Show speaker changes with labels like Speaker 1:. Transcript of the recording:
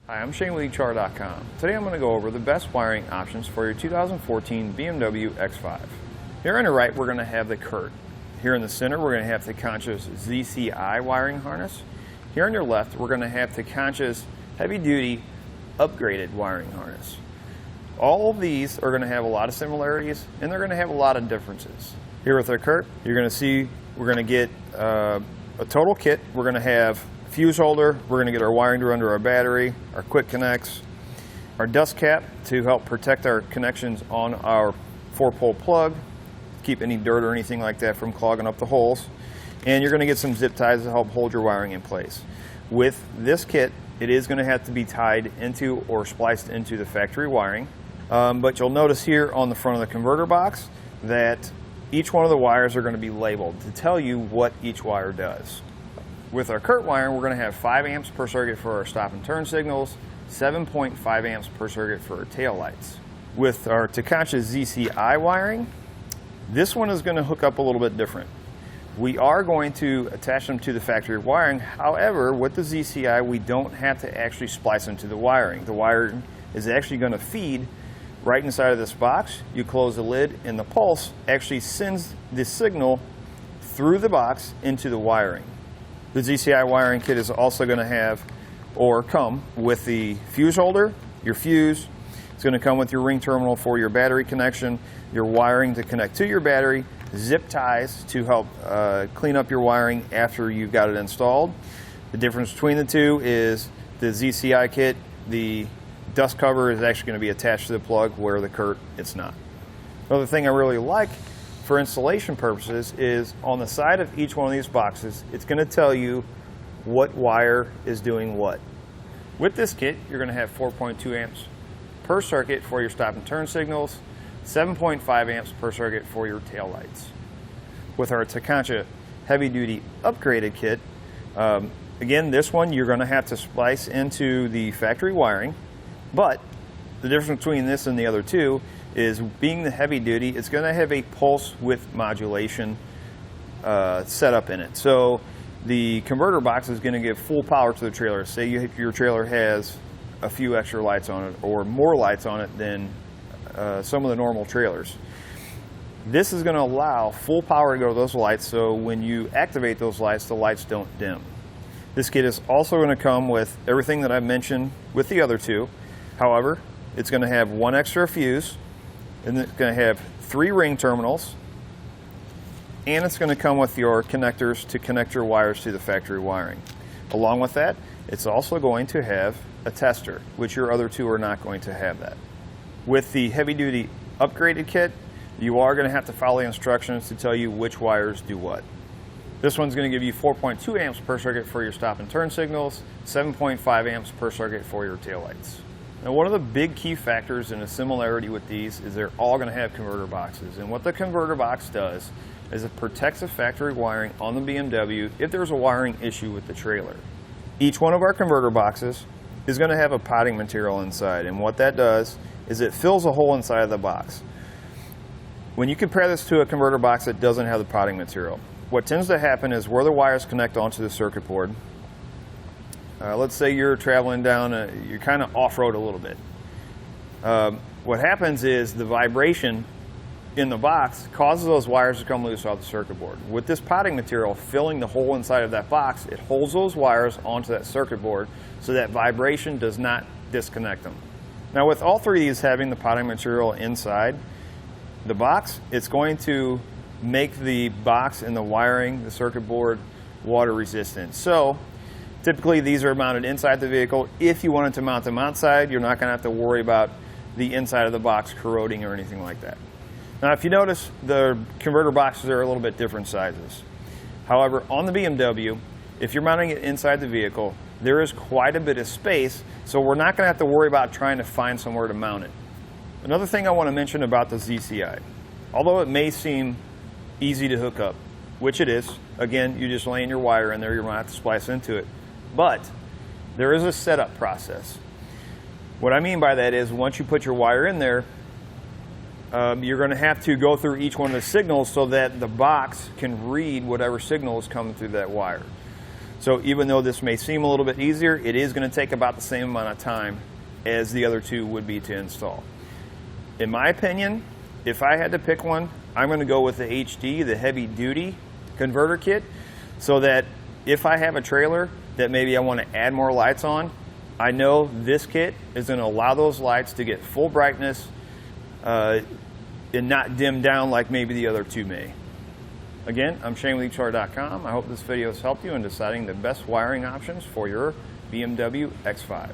Speaker 1: Hi, I'm Shane with etrailer.com. Today I'm going to go over the best wiring options for your 2014 BMW X5. Here on the right we're going to have the Curt. Here in the center we're going to have Tekonsha's ZCI wiring harness. Here on your left we're going to have Tekonsha's heavy-duty upgraded wiring harness. All of these are going to have a lot of similarities and they're going to have a lot of differences. Here with our Curt you're going to see we're going to get a total kit. We're going to have fuse holder, we're going to get our wiring to run to our battery, our quick connects, our dust cap to help protect our connections on our 4-pole plug, keep any dirt or anything like that from clogging up the holes, and you're going to get some zip ties to help hold your wiring in place. With this kit, it is going to have to be tied into or spliced into the factory wiring, but you'll notice here on the front of the converter box that each one of the wires are going to be labeled to tell you what each wire does. With our Curt wiring, we're going to have 5 amps per circuit for our stop and turn signals, 7.5 amps per circuit for our tail lights. With our Tekonsha ZCI wiring, this one is going to hook up a little bit different. We are going to attach them to the factory wiring. However, with the ZCI, we don't have to actually splice them to the wiring. The wiring is actually going to feed right inside of this box. You close the lid and the pulse actually sends the signal through the box into the wiring. The ZCI wiring kit is also going to have or come with the fuse holder, your fuse. It's going to come with your ring terminal for your battery connection, your wiring to connect to your battery, zip ties to help clean up your wiring after you've got it installed. The difference between the two is the ZCI kit, the dust cover is actually going to be attached to the plug, where the Curt, it's not. Another thing I really like for installation purposes is on the side of each one of these boxes, it's going to tell you what wire is doing what. With this kit, you're going to have 4.2 amps per circuit for your stop and turn signals, 7.5 amps per circuit for your tail lights. With our Tekonsha heavy duty upgraded kit, again, this one you're going to have to splice into the factory wiring, but the difference between this and the other two is, being the heavy duty, it's going to have a pulse width modulation setup in it. So the converter box is going to give full power to the trailer. Say your trailer has a few extra lights on it or more lights on it than some of the normal trailers. This is going to allow full power to go to those lights, so when you activate those lights, the lights don't dim. This kit is also going to come with everything that I mentioned with the other two. However, it's going to have one extra fuse, and it's going to have 3 ring terminals, and it's going to come with your connectors to connect your wires to the factory wiring. Along with that, it's also going to have a tester, which your other two are not going to have that. With the heavy-duty upgraded kit, you are going to have to follow the instructions to tell you which wires do what. This one's going to give you 4.2 amps per circuit for your stop and turn signals, 7.5 amps per circuit for your taillights. Now, one of the big key factors in a similarity with these is they're all going to have converter boxes. And what the converter box does is it protects the factory wiring on the BMW if there's a wiring issue with the trailer. Each one of our converter boxes is going to have a potting material inside. And what that does is it fills a hole inside of the box. When you compare this to a converter box that doesn't have the potting material, what tends to happen is where the wires connect onto the circuit board, let's say you're traveling down, you're kind of off-road a little bit. What happens is the vibration in the box causes those wires to come loose off the circuit board. With this potting material filling the hole inside of that box, it holds those wires onto that circuit board so that vibration does not disconnect them. Now, with all 3 of these having the potting material inside the box, it's going to make the box and the wiring, the circuit board, water resistant. So typically these are mounted inside the vehicle. If you wanted to mount them outside, you're not going to have to worry about the inside of the box corroding or anything like that. Now, if you notice, the converter boxes are a little bit different sizes. However, on the BMW, if you're mounting it inside the vehicle, there is quite a bit of space, so we're not going to have to worry about trying to find somewhere to mount it. Another thing I want to mention about the ZCI, although it may seem easy to hook up, which it is, again, you just lay your wire in there, you don't have to splice into it, but there is a setup process. What I mean by that is, once you put your wire in there, you're going to have to go through each one of the signals so that the box can read whatever signal is coming through that wire. So even though this may seem a little bit easier, it is going to take about the same amount of time as the other two would be to install. In my opinion, if I had to pick one, I'm going to go with the HD, the heavy duty converter kit, so that if I have a trailer that maybe I want to add more lights on, I know this kit is going to allow those lights to get full brightness and not dim down like maybe the other two may. Again, I'm Shane with etrailer.com. I hope this video has helped you in deciding the best wiring options for your BMW X5.